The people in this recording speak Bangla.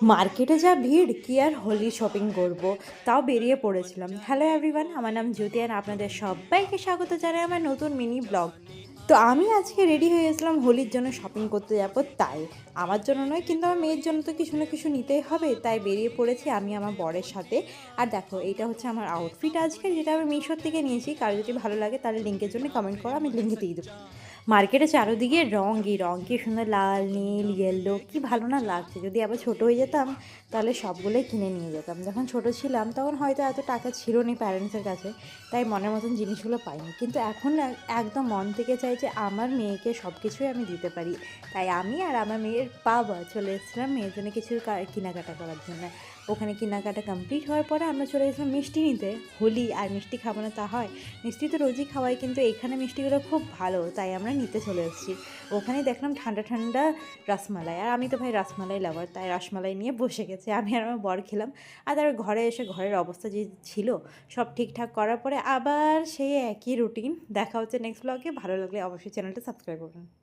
মার্কেটে যা ভিড় কি আর হোলি শপিং করব, তাও বেরিয়ে পড়েছিলাম। হ্যালো এভরিওয়ান, আমার নাম জ্যোতি আর আপনাদের সবাইকে স্বাগত জানাই আমার নতুন মিনি ব্লগ। তো আমি আজকে রেডি হয়ে গেছিলাম হোলির জন্য শপিং করতে যাব। তাই আমার জন্য নয়, কিন্তু আমার মেয়ের জন্য তো কিছু না কিছু নিতেই হবে, তাই বেরিয়ে পড়েছি আমি আমার বরের সাথে। আর দেখো, এইটা হচ্ছে আমার আউটফিট আজকে, যেটা আমি মিশোর থেকে নিয়েছি। কারো যদি ভালো লাগে তাহলে লিঙ্কের জন্য কমেন্ট করো, আমি লিঙ্কে দিয়ে দেবো। মার্কেটে চারোদিকে রঙই কি সুন্দর, লাল নীল ইয়েলো, কি ভালো না লাগছে। যদি আবার ছোটো হয়ে যেতাম তাহলে সবগুলোই কিনে নিয়ে যেতাম। যখন ছোট ছিলাম তখন হয়তো এত টাকা ছিল না প্যারেন্টসের কাছে, তাই মনের মতন জিনিসগুলো পাইনি। কিন্তু এখন একদম মন থেকে চাই যে আমার মেয়েকে সব কিছুই আমি দিতে পারি। তাই আমি আর আমার মেয়ের বাবা চলে এসেছিলাম মেয়ের জন্য কিছু কেনাকাটা করার জন্য। ওখানে কেনাকাটা কমপ্লিট হওয়ার পরে আমরা চলে গেছিলাম মিষ্টি নিতে। হোলি আর মিষ্টি খাবো না তা হয়? মিষ্টি তো রোজই খাওয়াই, কিন্তু এখানে মিষ্টিগুলো খুব ভালো, তাই আমরা নিতে চলে এসেছি। ওখানেই দেখলাম ঠান্ডা ঠান্ডা রসমালাই, আর আমি তো ভাই রসমালাই লাভার, তাই রসমালাই নিয়ে বসে গেছে। আমি আর আমার বর খেলাম। আর তারপর ঘরে এসে ঘরের অবস্থা যে ছিল সব ঠিকঠাক করার পরে আবার সেই একই রুটিন। দেখা হচ্ছে নেক্সট ব্লগে। ভালো লাগলে অবশ্যই চ্যানেলটা সাবস্ক্রাইব করবেন।